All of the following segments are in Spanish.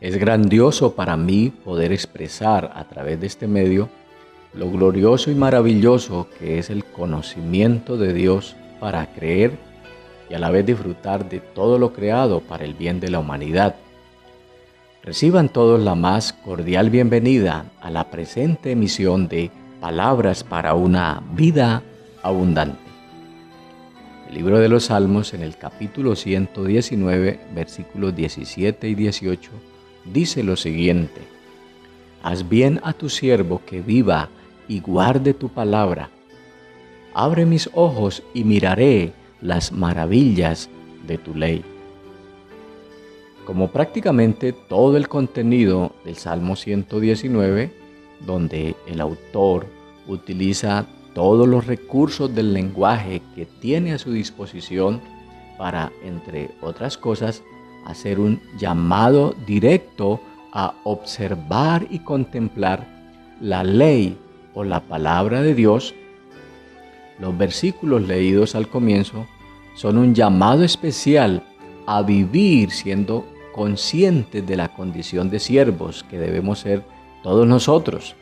Es grandioso para mí poder expresar a través de este medio lo glorioso y maravilloso que es el conocimiento de Dios para creer y a la vez disfrutar de todo lo creado para el bien de la humanidad. Reciban todos la más cordial bienvenida a la presente emisión de Palabras para una vida abundante. El libro de los Salmos, en el capítulo 119, versículos 17 y 18, dice lo siguiente: Haz bien a tu siervo que viva y guarde tu palabra. Abre mis ojos y miraré las maravillas de tu ley. Como prácticamente todo el contenido del Salmo 119, donde el autor utiliza todos los recursos del lenguaje que tiene a su disposición para, entre otras cosas, hacer un llamado directo a observar y contemplar la ley o la palabra de Dios, los versículos leídos al comienzo son un llamado especial a vivir siendo conscientes de la condición de siervos que debemos ser todos nosotros,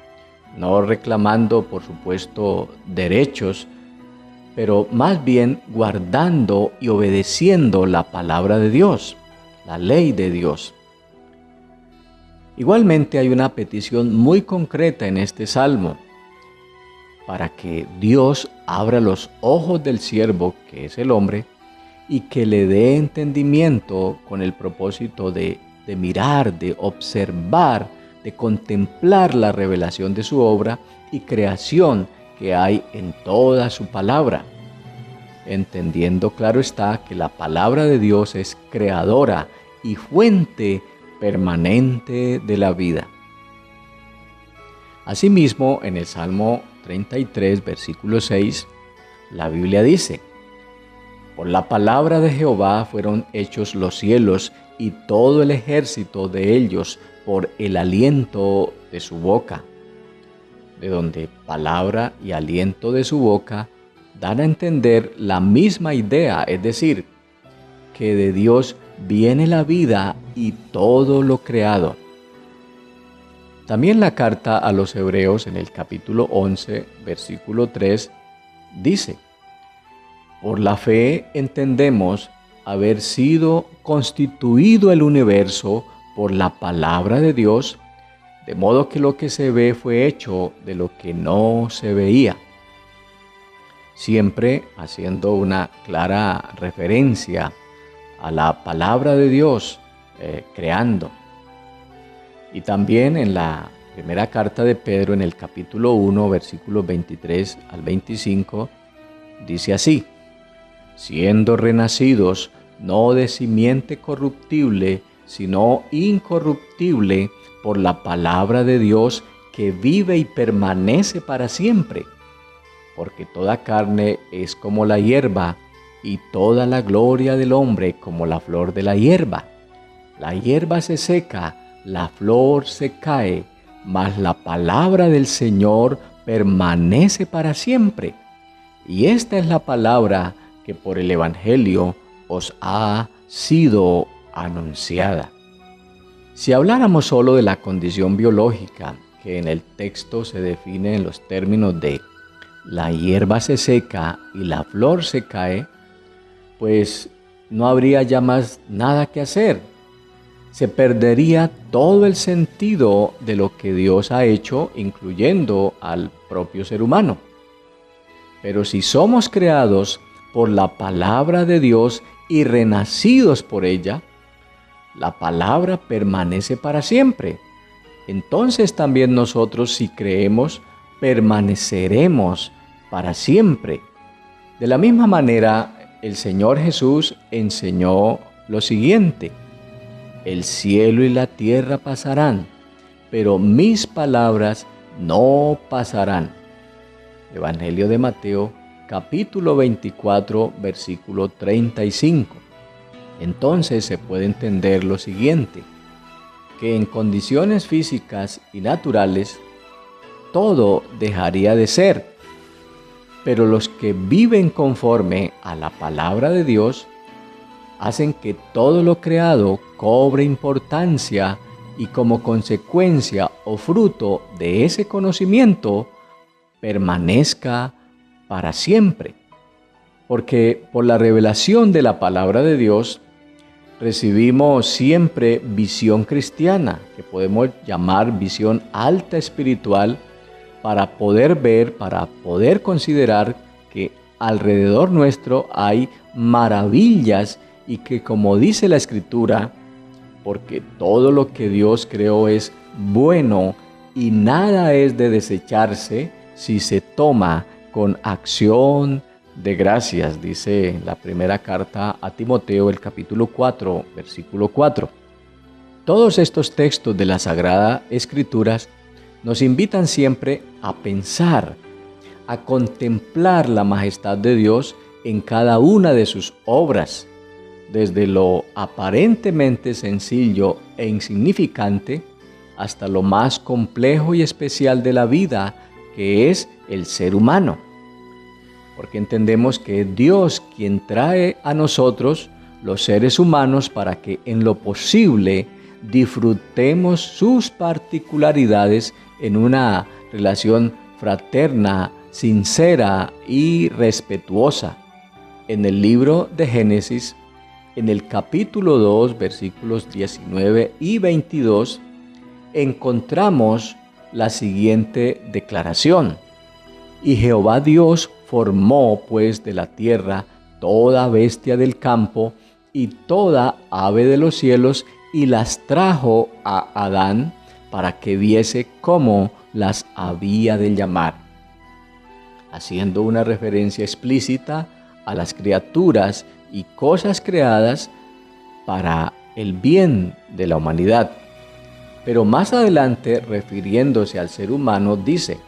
no reclamando, por supuesto, derechos, pero más bien guardando y obedeciendo la palabra de Dios, la ley de Dios. Igualmente hay una petición muy concreta en este salmo, para que Dios abra los ojos del siervo, que es el hombre, y que le dé entendimiento con el propósito de mirar, de observar, de contemplar la revelación de su obra y creación que hay en toda su palabra. Entendiendo, claro está, que la palabra de Dios es creadora y fuente permanente de la vida. Asimismo, en el Salmo 33, versículo 6, la Biblia dice: Por la palabra de Jehová fueron hechos los cielos y todo el ejército de ellos por el aliento de su boca. De donde palabra y aliento de su boca dan a entender la misma idea, es decir, que de Dios viene la vida y todo lo creado. También la carta a los Hebreos, en el capítulo 11, versículo 3, dice: Por la fe entendemos haber sido constituido el universo por la palabra de Dios, de modo que lo que se ve fue hecho de lo que no se veía. Siempre haciendo una clara referencia a la palabra de Dios creando. Y también en la primera carta de Pedro, en el capítulo 1, versículos 23 al 25, dice así: Siendo renacidos no de simiente corruptible, sino incorruptible, por la palabra de Dios que vive y permanece para siempre. Porque toda carne es como la hierba, y toda la gloria del hombre como la flor de la hierba. La hierba se seca, la flor se cae, mas la palabra del Señor permanece para siempre. Y esta es la palabra que por el Evangelio os ha sido anunciada. Si habláramos solo de la condición biológica, que en el texto se define en los términos de la hierba se seca y la flor se cae, pues no habría ya más nada que hacer. Se perdería todo el sentido de lo que Dios ha hecho, incluyendo al propio ser humano. Pero si somos creados por la palabra de Dios y renacidos por ella, la palabra permanece para siempre. Entonces también nosotros, si creemos, permaneceremos para siempre. De la misma manera, el Señor Jesús enseñó lo siguiente: El cielo y la tierra pasarán, pero mis palabras no pasarán. Evangelio de Mateo, capítulo 24, versículo 35. Entonces se puede entender lo siguiente: que en condiciones físicas y naturales todo dejaría de ser, pero los que viven conforme a la palabra de Dios hacen que todo lo creado cobre importancia y como consecuencia o fruto de ese conocimiento permanezca para siempre. Porque por la revelación de la palabra de Dios recibimos siempre visión cristiana, que podemos llamar visión alta espiritual, para poder ver, para poder considerar que alrededor nuestro hay maravillas y que, como dice la Escritura, porque todo lo que Dios creó es bueno y nada es de desecharse si se toma con acción de gracias, dice la primera carta a Timoteo, el capítulo 4, versículo 4. Todos estos textos de las Sagradas Escrituras nos invitan siempre a pensar, a contemplar la majestad de Dios en cada una de sus obras, desde lo aparentemente sencillo e insignificante hasta lo más complejo y especial de la vida, que es el ser humano. Porque entendemos que es Dios quien trae a nosotros, los seres humanos, para que en lo posible disfrutemos sus particularidades en una relación fraterna, sincera y respetuosa. En el libro de Génesis, en el capítulo 2, versículos 19 y 22, encontramos la siguiente declaración: y Jehová Dios formó pues de la tierra toda bestia del campo y toda ave de los cielos, y las trajo a Adán para que viese cómo las había de llamar, haciendo una referencia explícita a las criaturas y cosas creadas para el bien de la humanidad. Pero más adelante, refiriéndose al ser humano, dice: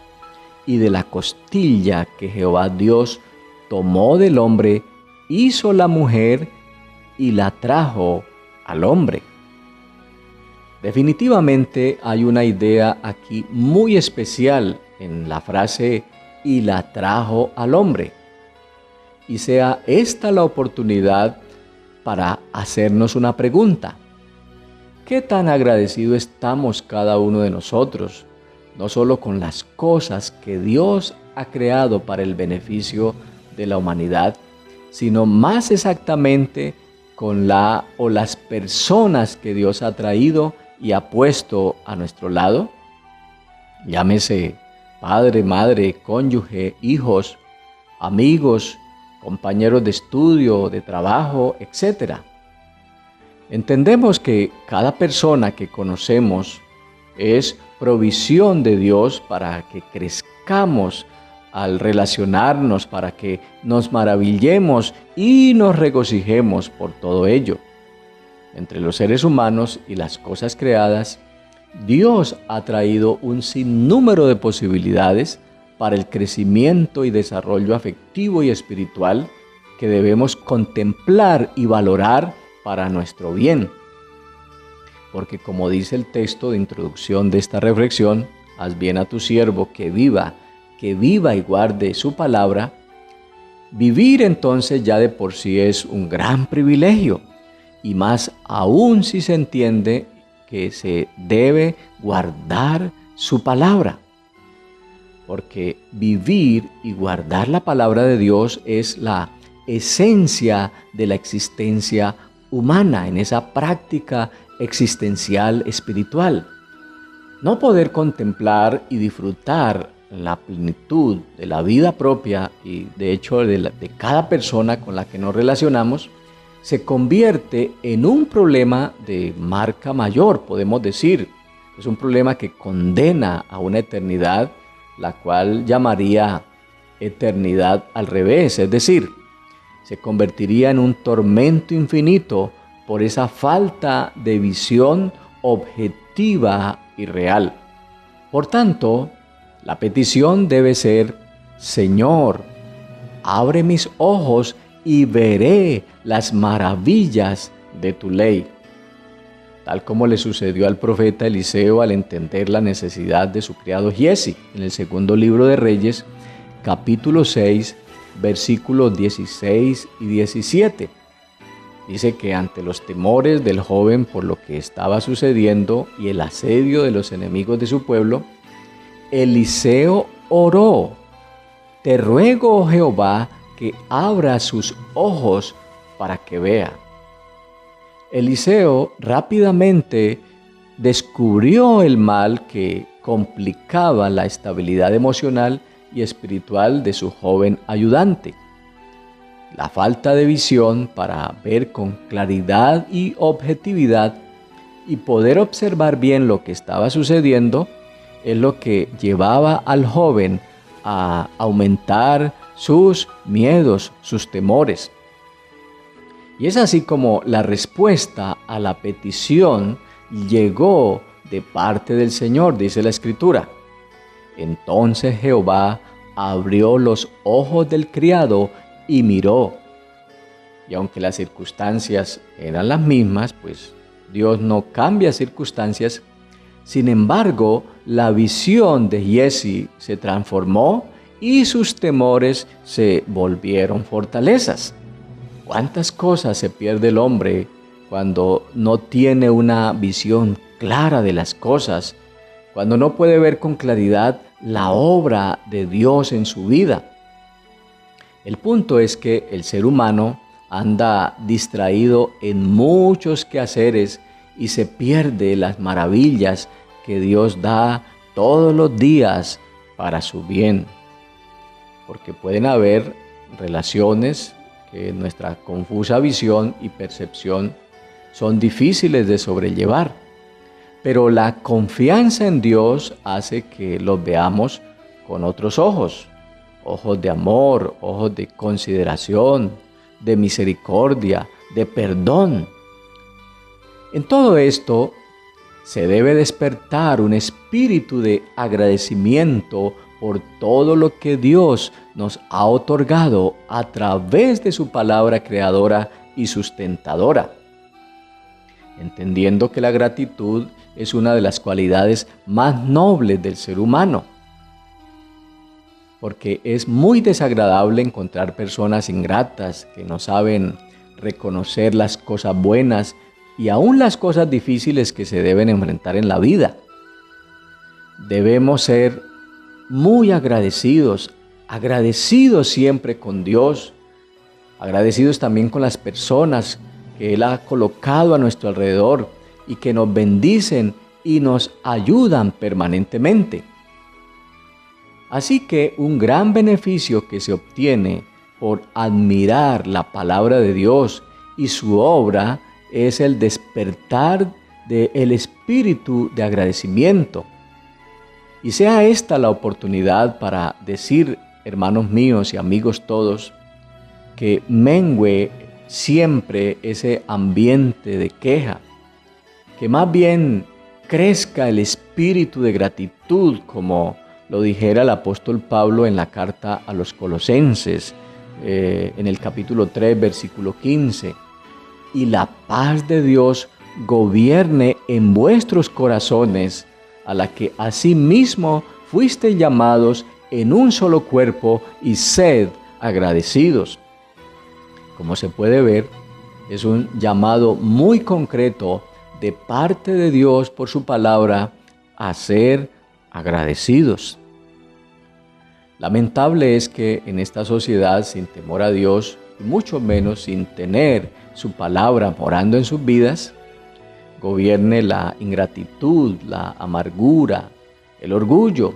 y de la costilla que Jehová Dios tomó del hombre, hizo la mujer y la trajo al hombre. Definitivamente hay una idea aquí muy especial en la frase "y la trajo al hombre". Y sea esta la oportunidad para hacernos una pregunta: ¿qué tan agradecido estamos cada uno de nosotros, no solo con las cosas que Dios ha creado para el beneficio de la humanidad, sino más exactamente con las personas que Dios ha traído y ha puesto a nuestro lado? Llámese padre, madre, cónyuge, hijos, amigos, compañeros de estudio, de trabajo, etc. Entendemos que cada persona que conocemos es provisión de Dios para que crezcamos al relacionarnos, para que nos maravillemos y nos regocijemos por todo ello. Entre los seres humanos y las cosas creadas, Dios ha traído un sinnúmero de posibilidades para el crecimiento y desarrollo afectivo y espiritual que debemos contemplar y valorar para nuestro bien. Porque, como dice el texto de introducción de esta reflexión, haz bien a tu siervo que viva y guarde su palabra. Vivir entonces ya de por sí es un gran privilegio, y más aún si se entiende que se debe guardar su palabra. Porque vivir y guardar la palabra de Dios es la esencia de la existencia humana, en esa práctica existencial espiritual. No poder contemplar y disfrutar la plenitud de la vida propia y de hecho de cada persona con la que nos relacionamos se convierte en un problema de marca mayor, podemos decir. Es un problema que condena a una eternidad, la cual llamaría eternidad al revés, es decir, se convertiría en un tormento infinito por esa falta de visión objetiva y real. Por tanto, la petición debe ser: Señor, abre mis ojos y veré las maravillas de tu ley. Tal como le sucedió al profeta Eliseo al entender la necesidad de su criado Giesi, en el segundo libro de Reyes, capítulo 6, versículos 16 y 17. Dice que ante los temores del joven por lo que estaba sucediendo y el asedio de los enemigos de su pueblo, Eliseo oró: te ruego, oh Jehová, que abra sus ojos para que vea. Eliseo rápidamente descubrió el mal que complicaba la estabilidad emocional y espiritual de su joven ayudante. La falta de visión para ver con claridad y objetividad y poder observar bien lo que estaba sucediendo es lo que llevaba al joven a aumentar sus miedos, sus temores. Y es así como la respuesta a la petición llegó de parte del Señor, dice la Escritura. Entonces Jehová abrió los ojos del criado y miró. Y aunque las circunstancias eran las mismas, pues Dios no cambia circunstancias. Sin embargo, la visión de Giezi se transformó y sus temores se volvieron fortalezas. ¿Cuántas cosas se pierde el hombre cuando no tiene una visión clara de las cosas? Cuando no puede ver con claridad la obra de Dios en su vida. El punto es que el ser humano anda distraído en muchos quehaceres y se pierde las maravillas que Dios da todos los días para su bien. Porque pueden haber relaciones que en nuestra confusa visión y percepción son difíciles de sobrellevar. Pero la confianza en Dios hace que los veamos con otros ojos. Ojos de amor, ojos de consideración, de misericordia, de perdón. En todo esto se debe despertar un espíritu de agradecimiento por todo lo que Dios nos ha otorgado a través de su palabra creadora y sustentadora. Entendiendo que la gratitud es una de las cualidades más nobles del ser humano. Porque es muy desagradable encontrar personas ingratas que no saben reconocer las cosas buenas y aún las cosas difíciles que se deben enfrentar en la vida. Debemos ser muy agradecidos siempre con Dios, agradecidos también con las personas que Él ha colocado a nuestro alrededor y que nos bendicen y nos ayudan permanentemente. Así que un gran beneficio que se obtiene por admirar la palabra de Dios y su obra es el despertar del espíritu de agradecimiento. Y sea esta la oportunidad para decir, hermanos míos y amigos todos, que mengue siempre ese ambiente de queja, que más bien crezca el espíritu de gratitud, como lo dijera el apóstol Pablo en la carta a los Colosenses, en el capítulo 3, versículo 15. Y la paz de Dios gobierne en vuestros corazones, a la que asimismo fuisteis llamados en un solo cuerpo, y sed agradecidos. Como se puede ver, es un llamado muy concreto de parte de Dios por su palabra a ser agradecidos. Lamentable es que en esta sociedad sin temor a Dios, y mucho menos sin tener su palabra morando en sus vidas, gobierne la ingratitud, la amargura, el orgullo.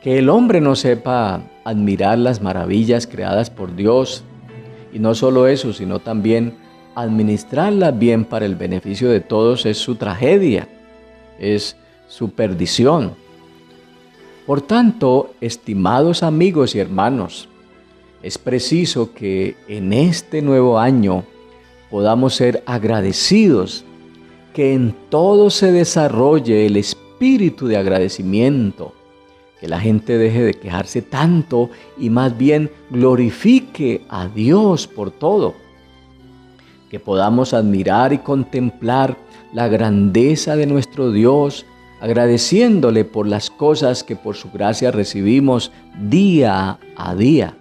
Que el hombre no sepa admirar las maravillas creadas por Dios, y no solo eso, sino también administrarlas bien para el beneficio de todos, es su tragedia, es su perdición. Por tanto, estimados amigos y hermanos, es preciso que en este nuevo año podamos ser agradecidos, que en todo se desarrolle el espíritu de agradecimiento, que la gente deje de quejarse tanto y más bien glorifique a Dios por todo, que podamos admirar y contemplar la grandeza de nuestro Dios, agradeciéndole por las cosas que por su gracia recibimos día a día.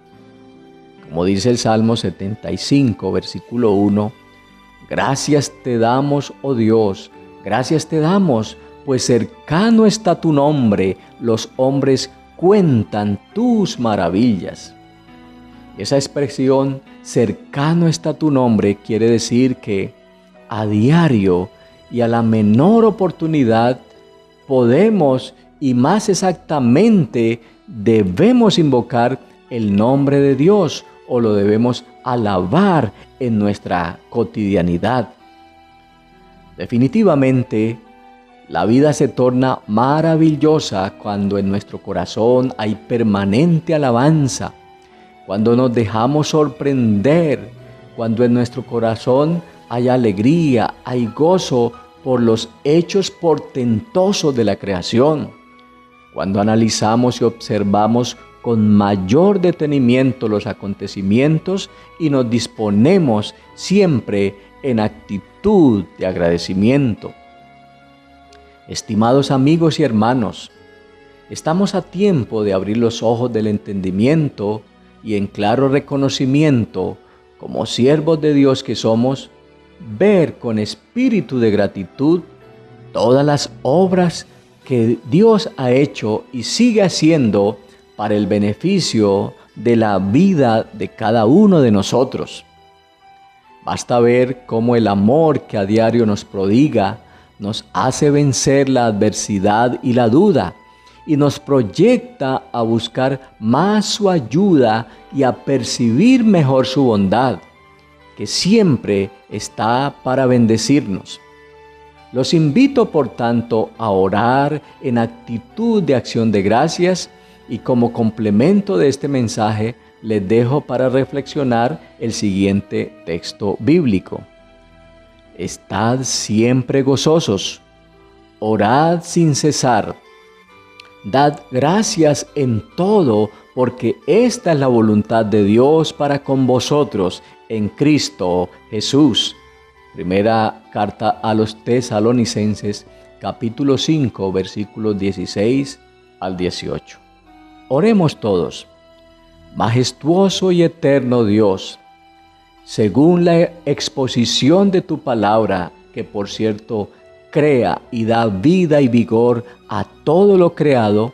Como dice el Salmo 75, versículo 1, Gracias te damos, oh Dios, gracias te damos, pues cercano está tu nombre, los hombres cuentan tus maravillas. Esa expresión, cercano está tu nombre, quiere decir que a diario y a la menor oportunidad podemos, y más exactamente, debemos invocar el nombre de Dios o lo debemos alabar en nuestra cotidianidad. Definitivamente, la vida se torna maravillosa cuando en nuestro corazón hay permanente alabanza, cuando nos dejamos sorprender, cuando en nuestro corazón hay alegría, hay gozo por los hechos portentosos de la creación, cuando analizamos y observamos con mayor detenimiento los acontecimientos y nos disponemos siempre en actitud de agradecimiento. Estimados amigos y hermanos, estamos a tiempo de abrir los ojos del entendimiento y en claro reconocimiento, como siervos de Dios que somos, ver con espíritu de gratitud todas las obras que Dios ha hecho y sigue haciendo para el beneficio de la vida de cada uno de nosotros. Basta ver cómo el amor que a diario nos prodiga nos hace vencer la adversidad y la duda y nos proyecta a buscar más su ayuda y a percibir mejor su bondad, que siempre está para bendecirnos. Los invito, por tanto, a orar en actitud de acción de gracias y como complemento de este mensaje les dejo para reflexionar el siguiente texto bíblico. Estad siempre gozosos, orad sin cesar, dad gracias en todo, porque esta es la voluntad de Dios para con vosotros en Cristo Jesús. Primera carta a los Tesalonicenses, capítulo 5, versículos 16 al 18. Oremos todos. Majestuoso y eterno Dios, según la exposición de tu palabra, que por cierto crea y da vida y vigor a todo lo creado,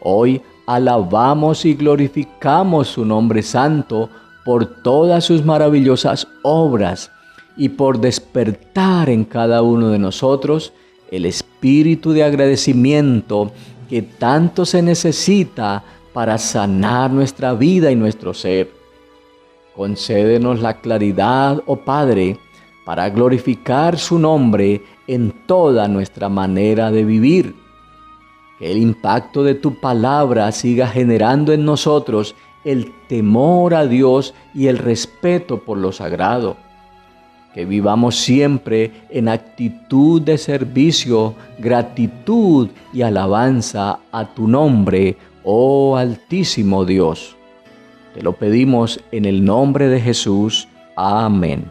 hoy alabamos y glorificamos su nombre santo por todas sus maravillosas obras y por despertar en cada uno de nosotros el espíritu de agradecimiento que tanto se necesita para sanar nuestra vida y nuestro ser. Concédenos la claridad, oh Padre, para glorificar su nombre en toda nuestra manera de vivir. Que el impacto de tu palabra siga generando en nosotros el temor a Dios y el respeto por lo sagrado. Que vivamos siempre en actitud de servicio, gratitud y alabanza a tu nombre, oh Altísimo Dios. Te lo pedimos en el nombre de Jesús. Amén.